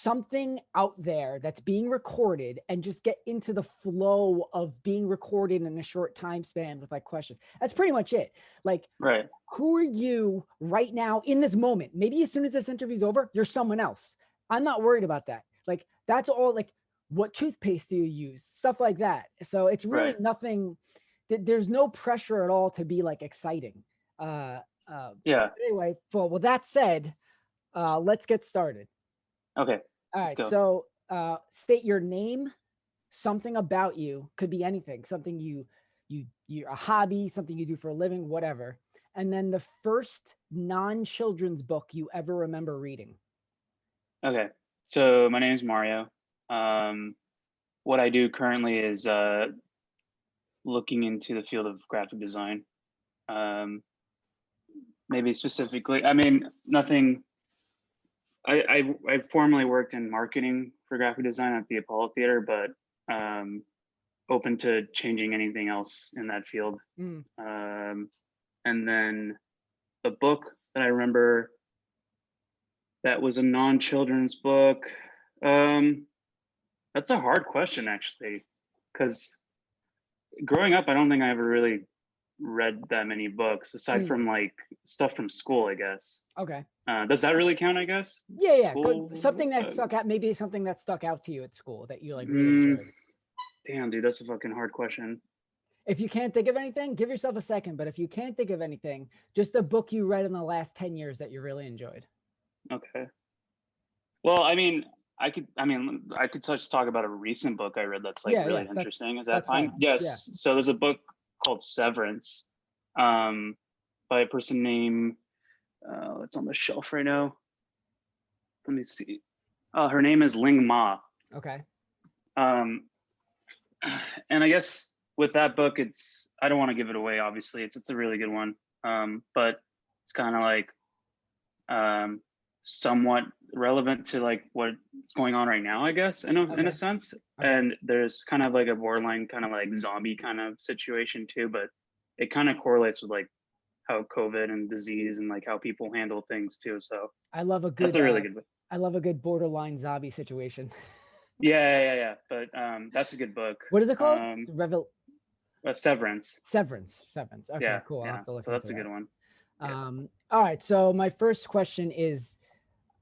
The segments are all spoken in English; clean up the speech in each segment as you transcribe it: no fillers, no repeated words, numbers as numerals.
something out there that's being recorded and just get into the flow of being recorded in a short time span with like questions. That's pretty much it. Like, Right. who are you right now in this moment? Maybe as soon as this interview's over, you're someone else. I'm not worried about that. Like, that's all. Like, what toothpaste do you use? Stuff like that. So it's really Right. nothing. There's no pressure at all to be like exciting. Yeah. Anyway, well, with that said, let's get started. Okay. All Let's right. go. So state your name, something about you, could be anything, something you're a hobby, something you do for a living, whatever. And then the first non-children's book you ever remember reading. Okay. So my name is Mario. What I do currently is looking into the field of graphic design. Maybe specifically, I mean, nothing. I formerly worked in marketing for graphic design at the Apollo Theater, but open to changing anything else in that field. And then the book that I remember that was a non-children's book. That's a hard question, actually, because growing up, I don't think I ever really read that many books aside from like stuff from school, I guess. Okay. Does that really count, I guess? Yeah. School? Something that stuck out, maybe something that stuck out to you at school that you like really enjoyed. Damn, dude, that's a fucking hard question. If you can't think of anything, give yourself a second. But if you can't think of anything, just a book you read in the last 10 years that you really enjoyed. Okay. Well, I mean, I could just talk about a recent book I read that's like really interesting. Is that fine? Yes. Yeah. So there's a book called Severance, by a person named, it's on the shelf right now. Let me see. Her name is Ling Ma. Okay. And I guess with that book, I don't want to give it away. Obviously, it's a really good one. But it's kind of like, somewhat relevant to like what's going on right now, I guess, in a sense. Okay. And there's kind of like a borderline kind of like zombie kind of situation too, but it kind of correlates with like how COVID and disease and like how people handle things too. So that's a really good book. I love a good borderline zombie situation. Yeah. But that's a good book. What is it called? Severance. Severance. Okay, yeah, cool. Yeah. I'll have to look so that's a good one. Yeah. All right. So my first question is,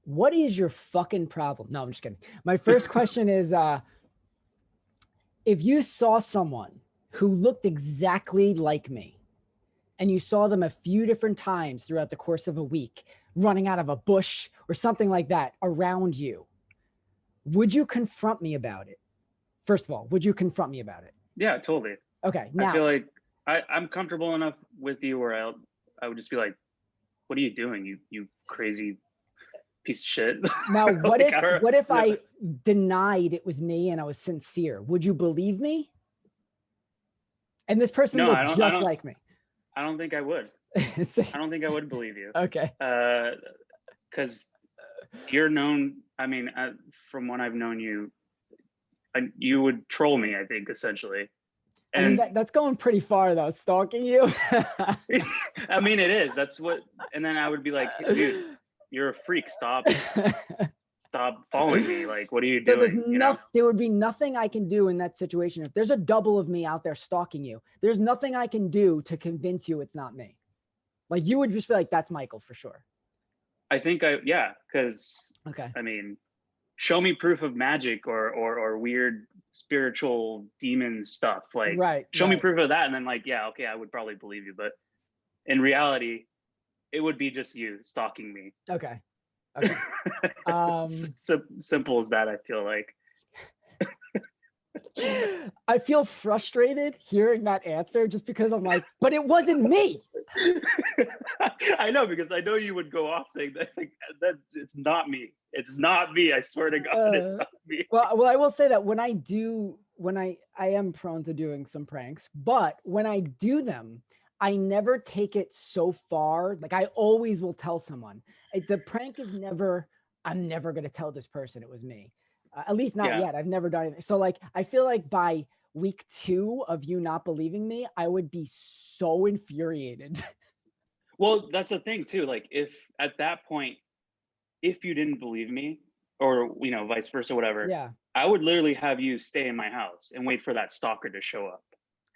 what is your fucking problem? No, I'm just kidding. My first question is, if you saw someone who looked exactly like me and you saw them a few different times throughout the course of a week, running out of a bush or something like that around you, would you confront me about it? First of all, would you confront me about it? Yeah, totally. Okay. Now, I feel like I'm comfortable enough with you where I would just be like, what are you doing? You crazy piece of shit. Now, what if I denied it was me and I was sincere? Would you believe me? And this person looked just like me. I don't think I would. I don't think I would believe you. Okay. Because you're known. I mean, from when I've known you, you would troll me, I think, essentially. And I mean, that's going pretty far, though, stalking you. I mean, it is. That's what. And then I would be like, dude, you're a freak. Stop following me. Like, what are you doing? There would be nothing I can do in that situation. If there's a double of me out there stalking you, there's nothing I can do to convince you it's not me. Like, you would just be like, that's Michael for sure. I think because I mean, show me proof of magic or weird spiritual demon stuff. Like, show me proof of that, and then like, I would probably believe you. But in reality, it would be just you stalking me. Okay. Simple as that, I feel like. I feel frustrated hearing that answer just because I'm like, but it wasn't me. I know, because I know you would go off saying that, like, that it's not me. It's not me. I swear to God, it's not me. Well, I will say that when I am prone to doing some pranks, but when I do them, I never take it so far. Like, I always will tell someone. The prank is never, I'm never going to tell this person it was me. At least not yet. I've never done it. So like, I feel like by week 2 of you not believing me, I would be so infuriated. Well, that's the thing too. Like, if at that point, if you didn't believe me, or, vice versa, whatever. Yeah. I would literally have you stay in my house and wait for that stalker to show up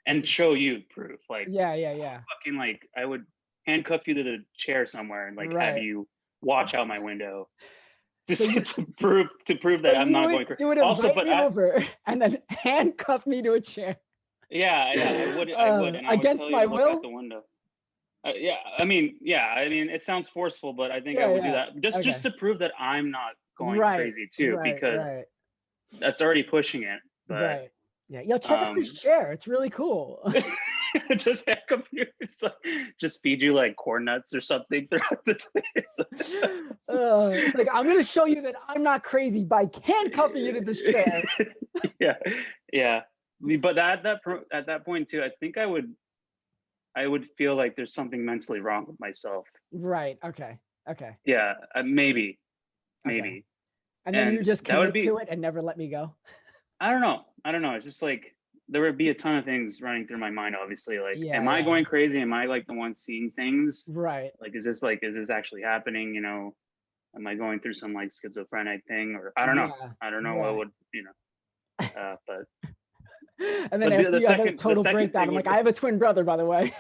and show you proof. Like, yeah. Fucking, like, I would handcuff you to the chair somewhere and, like, have you watch out my window to prove that I'm not going crazy. You would invite me over and then handcuff me to a chair. Yeah, I would, and I would against tell you my to look will? out the window. I mean, it sounds forceful, but I think I would do that just to prove that I'm not going crazy too, because that's already pushing it. But yeah, yo, check out this chair. It's really cool. Just handcuff you. It's like, just feed you like corn nuts or something throughout the day. It's like, I'm gonna show you that I'm not crazy by handcuffing you to this chair. yeah. But at that point too, I think I would feel like there's something mentally wrong with myself. Right. Okay. Yeah. Maybe. Okay. And then you just commit to it and never let me go. I don't know. It's just like, there would be a ton of things running through my mind, obviously. Like, am I going crazy? Am I like the one seeing things? Right. Like, is this actually happening? Am I going through some like schizophrenic thing? Or I don't know. I don't know what would, but. And then after you have a total breakdown, I'm like, I have a twin brother, by the way.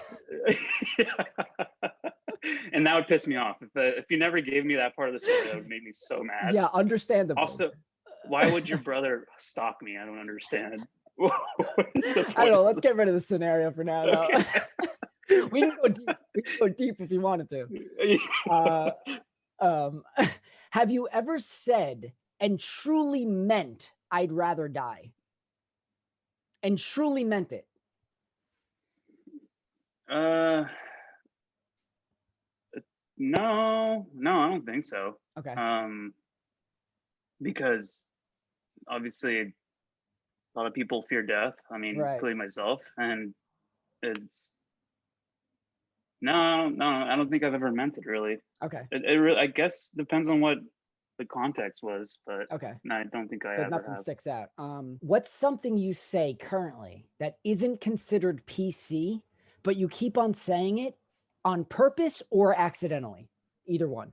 And that would piss me off. If you never gave me that part of the story, that would make me so mad. Yeah, understandable. Also, why would your brother stalk me? I don't understand. I don't know. Let's get rid of the scenario for now. Okay. We can go deep if you wanted to. Have you ever said and truly meant, "I'd rather die"? And truly meant it? No, I don't think so. Okay. Because obviously a lot of people fear death. I mean, including myself, and it's no, I don't think I've ever meant it really. Okay. It really, I guess, depends on what the context was, but okay. No, I don't think I but ever nothing have. sticks out. What's something you say currently that isn't considered PC, but you keep on saying it on purpose or accidentally? Either one.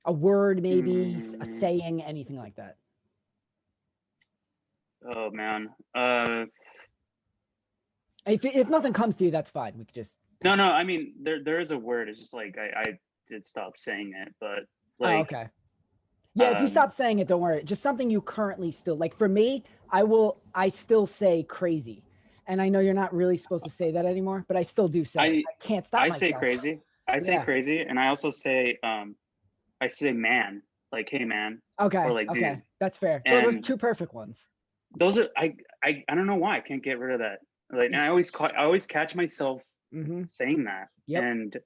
A word, maybe a saying, anything like that. Oh man. If nothing comes to you, that's fine. We could just. No. I mean, there is a word. It's just like I did stop saying it, but like. Oh, okay. Yeah, if you stop saying it, don't worry. Just something you currently still like. For me, I still say crazy, and I know you're not really supposed to say that anymore, but I still do say. I can't stop myself. I say crazy. I say crazy, and I also say I say man, like hey man. Okay. Or like okay, dude. That's fair. Those are two perfect ones. Those are I don't know why I can't get rid of that. Like, and I always catch myself saying that, and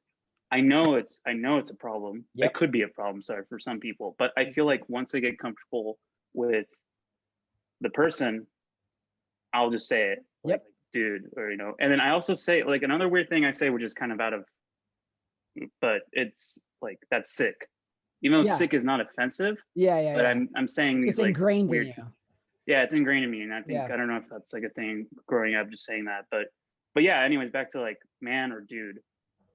I know it's a problem. It could be a problem, sorry, for some people, but I feel like once I get comfortable with the person, I'll just say it, like dude, or and then I also say like another weird thing I say, which is kind of out of, but it's like that's sick, even though sick is not offensive. But I'm saying these like ingrained weird. In you. Yeah, it's ingrained in me, and I think I don't know if that's like a thing growing up, just saying that, but yeah. Anyways, back to like man or dude.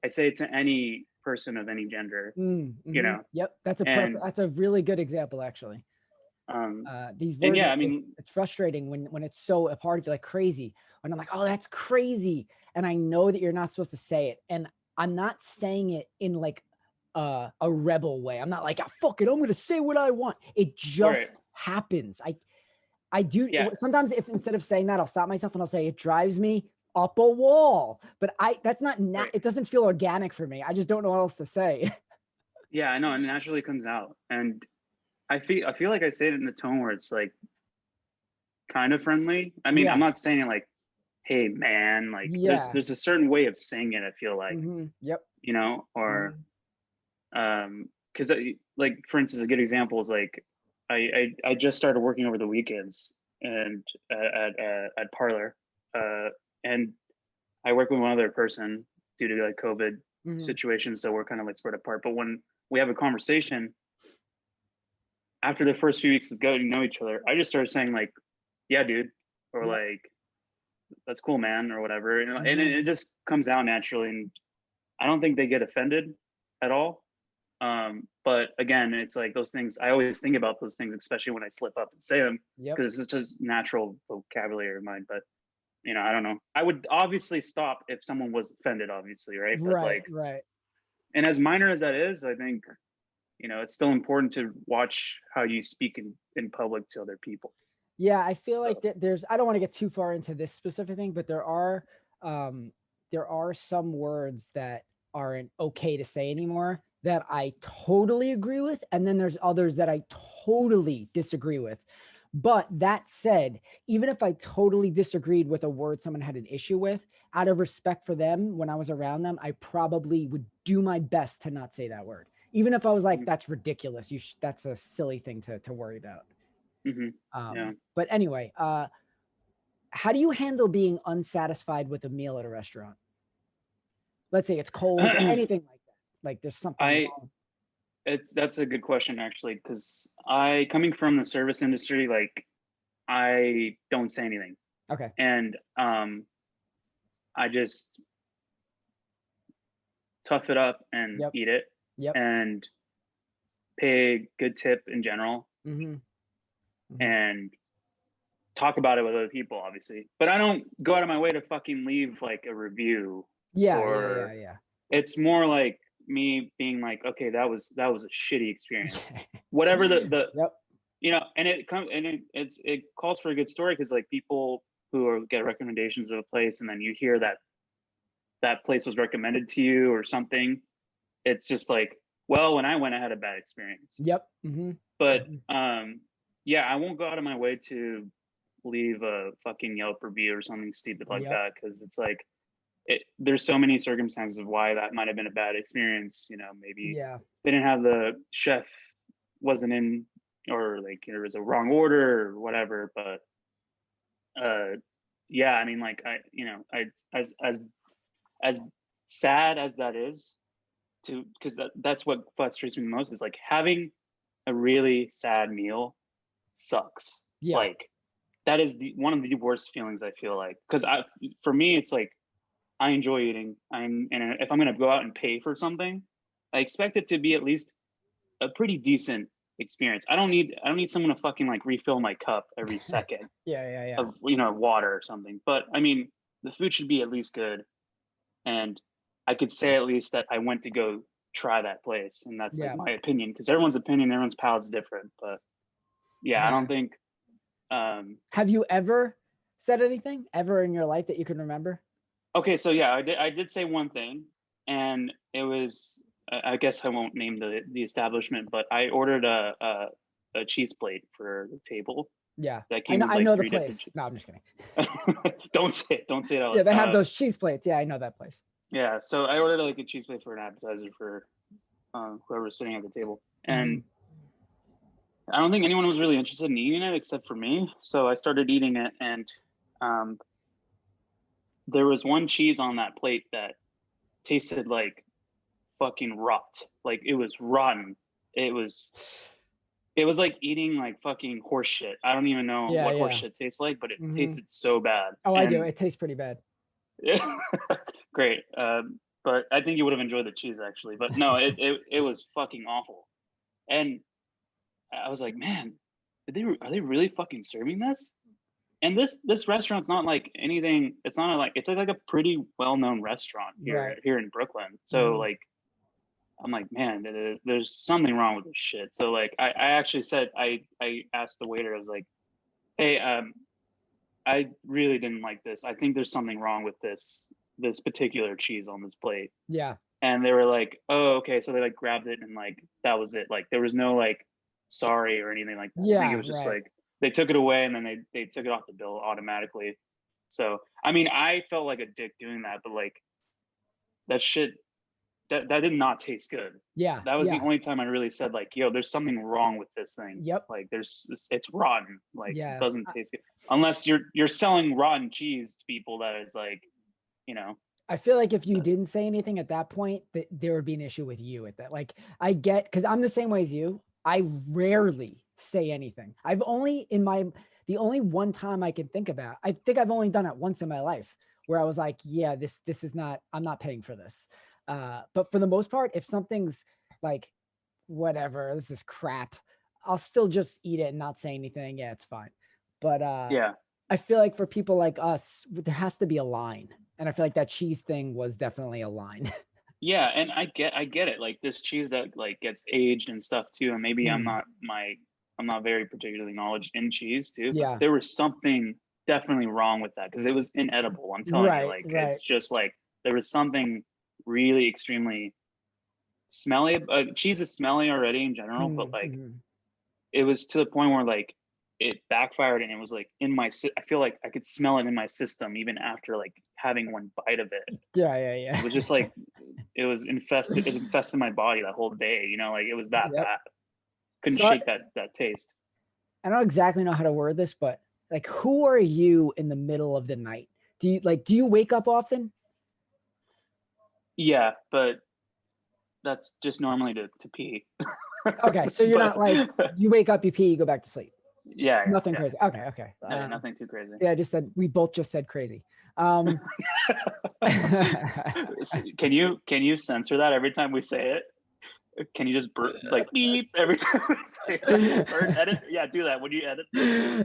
I say it to any person of any gender. Yep, that's a really good example, actually. These words, I mean, it's frustrating when it's so a part of you, like crazy. When I'm like, oh, that's crazy, and I know that you're not supposed to say it, and I'm not saying it in like a rebel way. I'm not like, oh, fuck it, I'm gonna say what I want. It just happens. I do. Sometimes if instead of saying that, I'll stop myself and I'll say it drives me up a wall, but that's not it doesn't feel organic for me. I just don't know what else to say. Yeah, I know, it naturally comes out, and I feel like I say it in the tone where it's like kind of friendly. I mean, I'm not saying it like, hey man, like there's a certain way of saying it, I feel like. Or because like, for instance, a good example is like I just started working over the weekends and at Parlor, and I work with one other person due to like COVID situations, so we're kind of like spread apart. But when we have a conversation after the first few weeks of getting to know each other, I just started saying like, yeah, dude, or like, that's cool, man, or whatever, and it just comes out naturally, and I don't think they get offended at all. But again, it's like those things, I always think about those things, especially when I slip up and say them, because it's just natural vocabulary of mine. But you know, I don't know. I would obviously stop if someone was offended, obviously, right? But like, and as minor as that is, I think, you know, it's still important to watch how you speak in public to other people. Yeah, I feel like there's, I don't want to get too far into this specific thing, but there are some words that aren't okay to say anymore that I totally agree with. And then there's others that I totally disagree with. But that said, even if I totally disagreed with a word someone had an issue with, out of respect for them, when I was around them, I probably would do my best to not say that word. Even if I was like, that's ridiculous. That's a silly thing to worry about. But anyway, how do you handle being unsatisfied with a meal at a restaurant? Let's say it's cold or anything like that. Like there's something wrong. That's a good question, actually, because coming from the service industry, like I don't say anything. Okay. And I just tough it up and eat it. And pay a good tip in general. And talk about it with other people, obviously. But I don't go out of my way to fucking leave like a review. Yeah. It's more like me being like, okay, that was a shitty experience. Whatever the you know, and it calls for a good story, because like people who get recommendations of a place and then you hear that place was recommended to you or something, it's just like, well, when I went, I had a bad experience. But yeah, I won't go out of my way to leave a fucking Yelp review or something stupid like that, because it's like there's so many circumstances of why that might have been a bad experience. You know, maybe they didn't have the chef wasn't in, or like there was a wrong order or whatever. But yeah, I mean, like as sad as that is, because that's what frustrates me most, is like having a really sad meal sucks. Like that is one of the worst feelings, I feel like, because for me it's like I enjoy eating. And if I'm gonna go out and pay for something, I expect it to be at least a pretty decent experience. I don't need someone to fucking like refill my cup every second of water or something. But I mean, the food should be at least good, and I could say at least that I went to go try that place, and that's like my opinion, because everyone's palate's different. But I don't think have you ever said anything ever in your life that you can remember? Okay, so I did say one thing, and it was, I guess I won't name the establishment, but I ordered a cheese plate for the table. That came I know the place. No, I'm just kidding. Don't say it out loud. Yeah, they have those cheese plates. Yeah, I know that place. Yeah, so I ordered like a cheese plate for an appetizer for whoever was sitting at the table, and I don't think anyone was really interested in eating it except for me. So I started eating it, and there was one cheese on that plate that tasted like fucking rot. Like it was rotten. It was like eating like fucking horse shit. I don't even know what horse shit tastes like, but it tasted so bad. Oh, I do. It tastes pretty bad. Yeah. Great. But I think you would have enjoyed the cheese, actually. But no, it was fucking awful. And I was like, man, are they really fucking serving this? And this restaurant's not like anything. It's not like, it's like a pretty well-known restaurant here in Brooklyn. So like, I'm like, man, there's something wrong with this shit. So like, I actually said, I asked the waiter, I was like, hey, I really didn't like this. I think there's something wrong with this particular cheese on this plate. Yeah. And they were like, oh, okay. So they like grabbed it and like, that was it. Like there was no like, sorry or anything like that. Yeah, I think it was just like, they took it away and then they took it off the bill automatically. So, I mean, I felt like a dick doing that, but like that shit, that did not taste good. Yeah. That was the only time I really said like, yo, there's something wrong with this thing. Yep. Like it's rotten. Like it doesn't taste good. Unless you're selling rotten cheese to people, that is like, I feel like if you didn't say anything at that point, that there would be an issue with you at that. Like I get, because I'm the same way as you. I rarely say anything. The only one time I can think about, I think I've only done it once in my life, where I was like, yeah, this is not, I'm not paying for this. But for the most part, if something's like, whatever, this is crap. I'll still just eat it and not say anything. Yeah, it's fine. But Yeah. I feel like for people like us, there has to be a line. And I feel like that cheese thing was definitely a line. Yeah, and I get it. Like this cheese that like gets aged and stuff too, and maybe I'm not very particularly knowledge in cheese too, but Yeah. there was something definitely wrong with that because it was inedible. I'm telling you, like Right. it's just like there was something really extremely smelly. Cheese is smelly already in general, but like it was to the point where like it backfired and it was like I feel like I could smell it in my system even after like having one bite of it. Yeah. It was just like it infested my body that whole day, you know, like it was that bad. Couldn't So shake that taste. I don't exactly know how to word this, but like, who are you in the middle of the night? Do you wake up often? Yeah, but that's just normally to pee. Okay, so you're not like, you wake up, you pee, you go back to sleep. Yeah. Nothing crazy. Okay. Yeah, nothing too crazy. Yeah, we both just said crazy. Can you censor that every time we say it? Can you just like beep every time we say it? Or edit? Yeah, do that when you edit.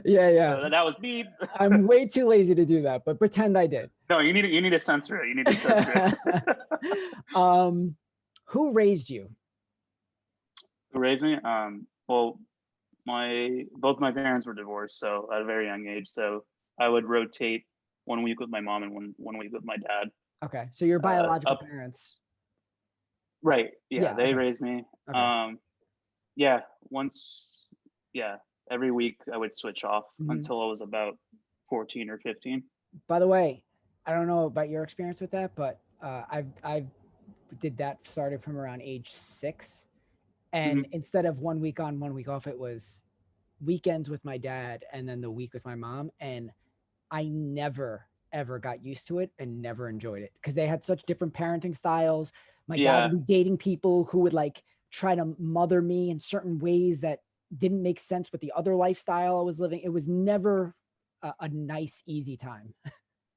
Yeah. That was beep. I'm way too lazy to do that, but pretend I did. No, you need to censor it. You need to censor it. Who raised you? Who raised me? Well, both my parents were divorced, so at a very young age. So I would rotate 1 week with my mom and one week with my dad. Okay, so your biological parents. Right. Yeah, they raised me. Okay. Yeah, every week I would switch off until I was about 14 or 15. By the way, I don't know about your experience with that, but I've did that started from around age 6. And instead of 1 week on, 1 week off, it was weekends with my dad and then the week with my mom. And I never, ever got used to it and never enjoyed it because they had such different parenting styles. My dad would be dating people who would like try to mother me in certain ways that didn't make sense with the other lifestyle I was living. It was never a nice, easy time.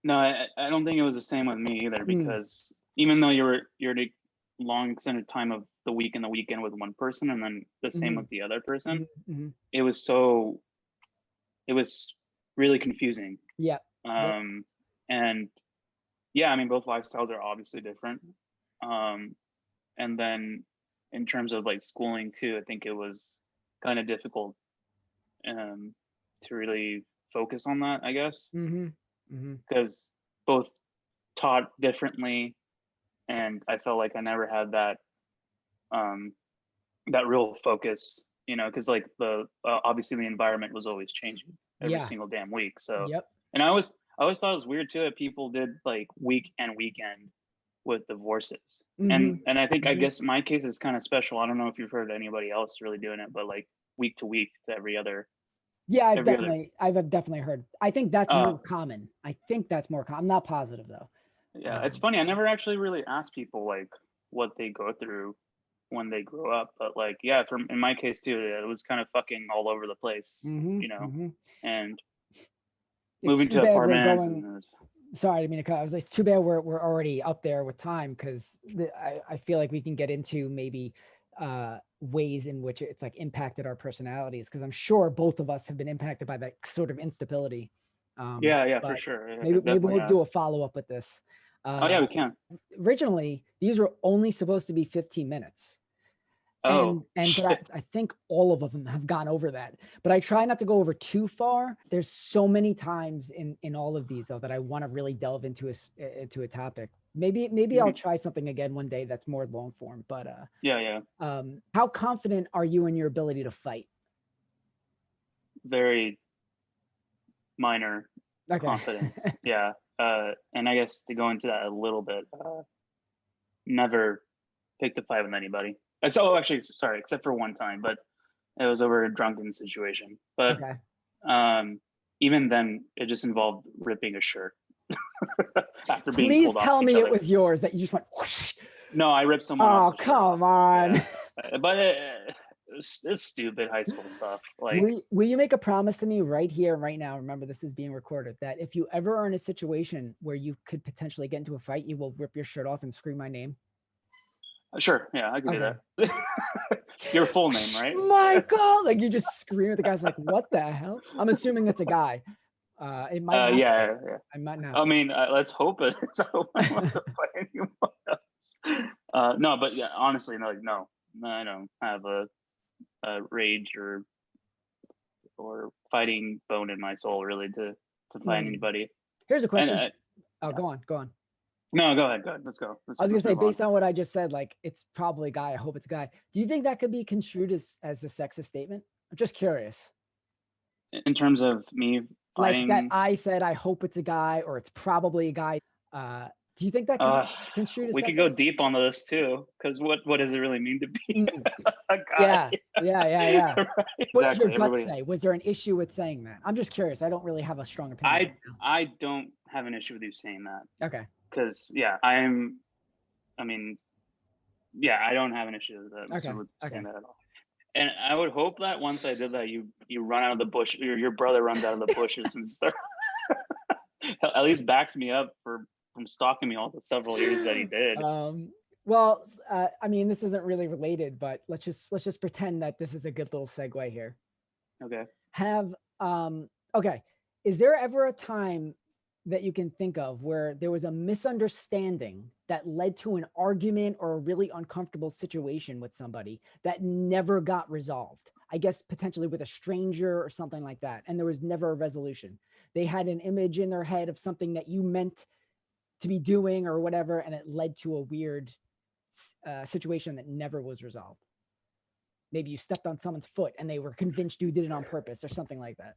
No, I don't think it was the same with me either, because even though you're a long extended time of the week and the weekend with one person and then the same with the other person, it was really confusing. Yeah. And yeah, I mean, both lifestyles are obviously different. And then in terms of like schooling too, I think it was kind of difficult to really focus on that, I guess, because both taught differently, and I felt like I never had that that real focus, you know, because like the obviously the environment was always changing every single damn week. So and I always thought it was weird too that people did like week and weekend with divorces. And I think I guess my case is kind of special. I don't know if you've heard anybody else really doing it, but like week to week to every other. Yeah, I've definitely heard. I think that's more common. I'm not positive though. Yeah, it's funny. I never actually really asked people like what they go through when they grow up, but like, yeah, in my case too, it was kind of fucking all over the place, you know, and moving to apartments. Sorry, I mean, I was like, it's too bad we're already up there with time, because I feel like we can get into maybe ways in which it's like impacted our personalities, because I'm sure both of us have been impacted by that sort of instability. Yeah, for sure. Maybe we'll do a follow-up with this. Oh yeah, we can. Originally, these were only supposed to be 15 minutes. Oh, but I think all of them have gone over that, but I try not to go over too far. There's so many times in all of these though that I want to really delve into a topic. Maybe I'll try something again one day that's more long form, but yeah. How confident are you in your ability to fight? Very minor confidence. Yeah. And I guess to go into that a little bit, never picked a fight with anybody. Actually, sorry, except for one time, but it was over a drunken situation. But even then, it just involved ripping a shirt after being pulled off. Please tell me it was yours, that you just went whoosh. No, I ripped someone else's shirt. Come on. Yeah. But it's stupid high school stuff. Like, will you make a promise to me right here, right now? Remember, this is being recorded. That if you ever are in a situation where you could potentially get into a fight, you will rip your shirt off and scream my name. Sure. Yeah, I can do that. Your full name, right? Michael, like you just scream at the guy's like, what the hell? I'm assuming it's a guy. It might not. Yeah. I might not. I mean, let's hope it's. I hope I want to play anyone else. No, but yeah, honestly, no, I don't have a rage or fighting bone in my soul really to find anybody. Here's a question. Go on. No, go ahead. Let's go. I was gonna say, based on what I just said, like it's probably a guy. I hope it's a guy. Do you think that could be construed as a sexist statement? I'm just curious. In terms of me fighting, like that I said, I hope it's a guy, or it's probably a guy. Do you think that could be construed as we sexist? could go deep on this too, because what does it really mean to be a guy? Yeah. Right? What did your gut say? Was there an issue with saying that? I'm just curious. I don't really have a strong opinion. I don't have an issue with you saying that. Okay. Because I don't have an issue with that. With saying that at all. And I would hope that once I did that, you run out of the bush, your brother runs out of the bushes and start at least backs me up from stalking me all the several years that he did. Well, I mean, this isn't really related, but let's just pretend that this is a good little segue here. Okay. Okay. Is there ever a time that you can think of where there was a misunderstanding that led to an argument or a really uncomfortable situation with somebody that never got resolved? I guess potentially with a stranger or something like that. And there was never a resolution. They had an image in their head of something that you meant to be doing or whatever, and it led to a weird situation that never was resolved. Maybe you stepped on someone's foot and they were convinced you did it on purpose or something like that.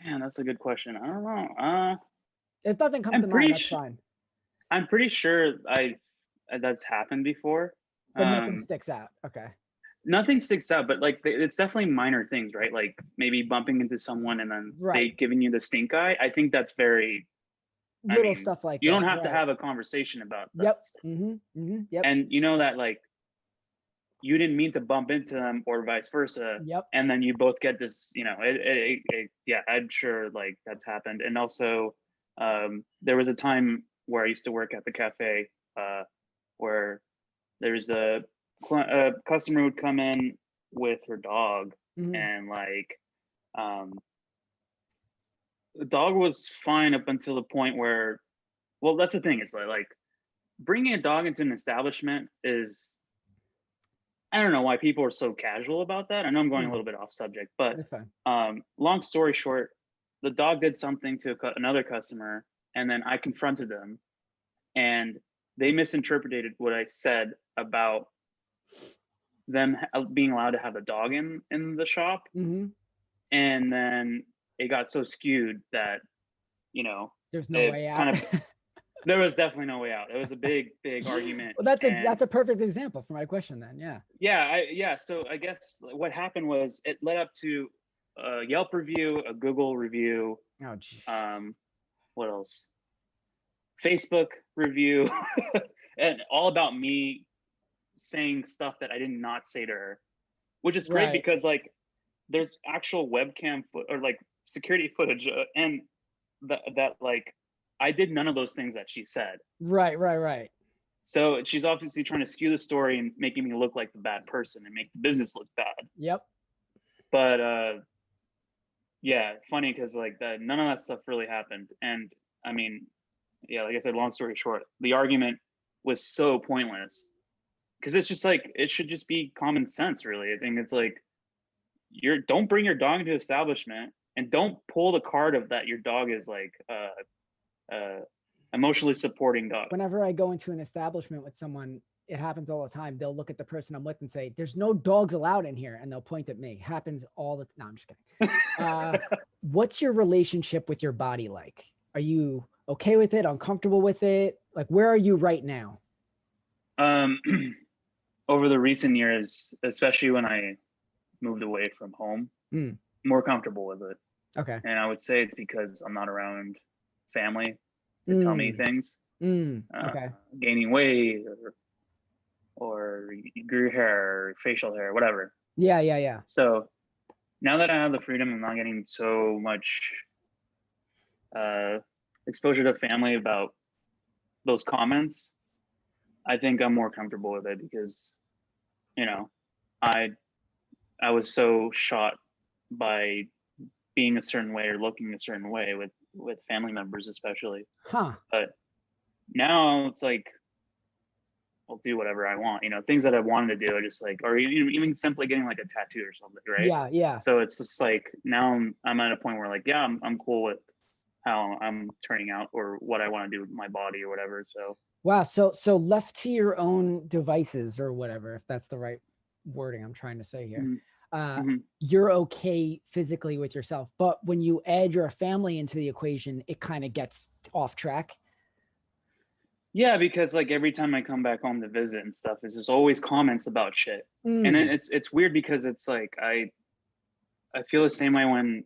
Man, that's a good question. I don't know. If nothing comes to mind, that's fine. I'm pretty sure that's happened before. But nothing sticks out. Okay. Nothing sticks out, but like it's definitely minor things, right? Like maybe bumping into someone and then they giving you the stink eye. I think that's very little stuff like you don't have to have a conversation about that. Yep. Yep. And you know that like you didn't mean to bump into them or vice versa. Yep. And then you both get this, I'm sure like that's happened. And also there was a time where I used to work at the cafe where there's a customer would come in with her dog and like the dog was fine up until the point where, well, that's the thing. It's like bringing a dog into an establishment is, I don't know why people are so casual about that. I know I'm going a little bit off subject, but that's fine. Long story short, the dog did something to another customer, and then I confronted them, and they misinterpreted what I said about them being allowed to have the dog in the shop, and then it got so skewed that there's no way out. There was definitely no way out. It was a big argument. Well, that's a perfect example for my question then. Yeah. So I guess what happened was it led up to a Yelp review, a Google review. Oh, geez. What else? Facebook review, and all about me saying stuff that I did not say to her, which is great because like there's actual webcam or like security footage and that like I did none of those things that she said. Right. So she's obviously trying to skew the story and making me look like the bad person and make the business look bad. Yep. But funny because like none of that stuff really happened. And I mean, like I said, long story short, the argument was so pointless because it's just like it should just be common sense, really. I think it's like don't bring your dog into establishment and don't pull the card of that your dog is like emotionally supporting dog. Whenever I go into an establishment with someone, it happens all the time. They'll look at the person I'm with and say, "There's no dogs allowed in here," and they'll point at me. Happens all the time. No, I'm just kidding. What's your relationship with your body like? Are you okay with it? Uncomfortable with it? Like, where are you right now? Over the recent years, especially when I moved away from home, more comfortable with it. Okay. And I would say it's because I'm not around family to tell me things. Okay. Gaining weight or you grew hair or facial hair, whatever. Yeah. So now that I have the freedom, I'm not getting so much exposure to family about those comments. I think I'm more comfortable with it because, you know, I was so shot by being a certain way or looking a certain way with family members, especially. Huh. But now it's like, I'll do whatever I want, things that I wanted to do, I just like, or even simply getting like a tattoo or something, right? Yeah. So it's just like, now I'm at a point where like, yeah, I'm cool with how I'm turning out or what I want to do with my body or whatever. So wow. So left to your own devices or whatever, if that's the right wording I'm trying to say here. mm-hmm. You're okay physically with yourself, but when you add your family into the equation, it kind of gets off track. Yeah, because like every time I come back home to visit and stuff, it's just always comments about shit. And it's weird because it's like I feel the same way when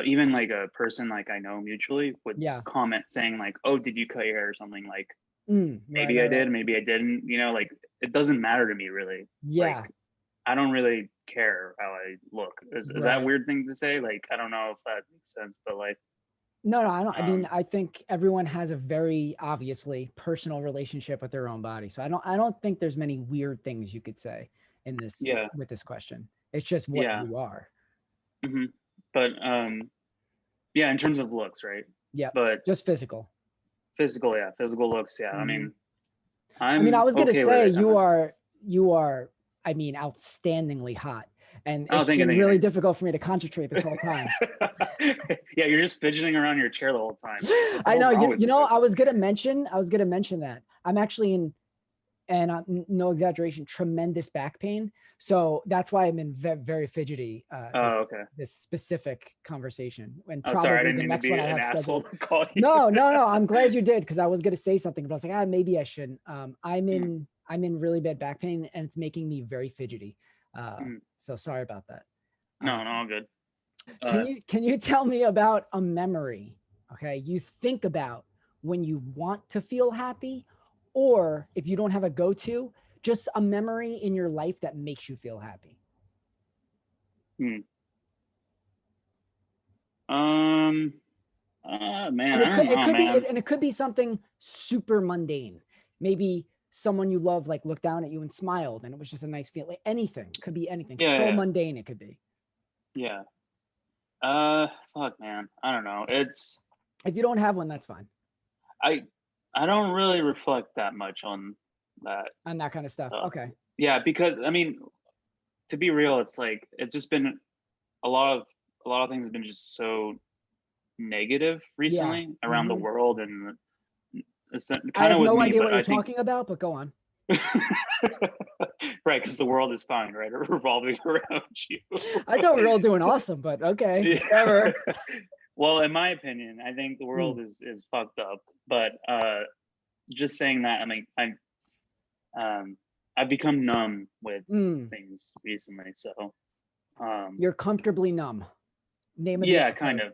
even like a person like I know mutually would comment saying like, "Oh, did you cut your hair?" or something, like maybe I did, maybe I didn't. Like it doesn't matter to me really. Yeah. Like, I don't really care how I look. Is that a weird thing to say? Like, I don't know if that makes sense, but like. No, I don't. I mean, I think everyone has a very obviously personal relationship with their own body. So I don't think there's many weird things you could say in this with this question. It's just what you are. Mm-hmm. But yeah, in terms of looks, right? Yeah. But just physical. Physical looks. Yeah. Mm-hmm. I mean, I was gonna say you are, I mean, outstandingly hot. And it's been really difficult for me to concentrate this whole time. Yeah, you're just fidgeting around your chair the whole time. I know. I was gonna mention that I'm actually in, and no exaggeration, tremendous back pain. So that's why I'm in very fidgety. Okay. This specific converson, and probably sorry, I didn't mean to be an asshole to call you. No. I'm glad you did, because I was gonna say something, but I was like, maybe I shouldn't. I'm in really bad back pain, and it's making me very fidgety. So sorry about that. No, all good. Can you tell me about a memory, okay, you think about when you want to feel happy, or if you don't have a go-to, just a memory in your life that makes you feel happy? Man, and it could be something super mundane. Maybe someone you love like looked down at you and smiled, and it was just a nice feeling. Like anything, could be anything. Mundane it could be. Yeah. Fuck, man. I don't know. It's, if you don't have one, that's fine. I don't really reflect that much on that. On that kind of stuff. Okay. Yeah, because I mean, to be real, it's like it's just been a lot of things have been just so negative recently around the world, and it's kind of, I have no idea what you're talking about, but go on. Right, because the world is fine, right? Revolving around you. I thought we were all doing awesome, but okay, whatever. Well, in my opinion, I think the world is fucked up. But just saying that, I mean, I've become numb with things recently. So you're comfortably numb. Name of kind of.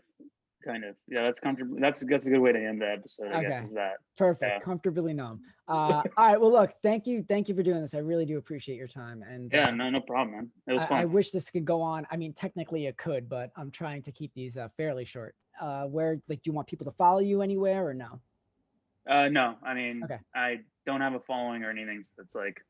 Yeah, that's comfortable. That's a good way to end the episode, I guess, is that. Perfect. Yeah. Comfortably numb. All right. Well, look, thank you for doing this. I really do appreciate your time. And yeah, no problem, man. It was fun. I wish this could go on. I mean, technically it could, but I'm trying to keep these fairly short. Where, like, do you want people to follow you anywhere or no? No, I mean, I don't have a following or anything that's like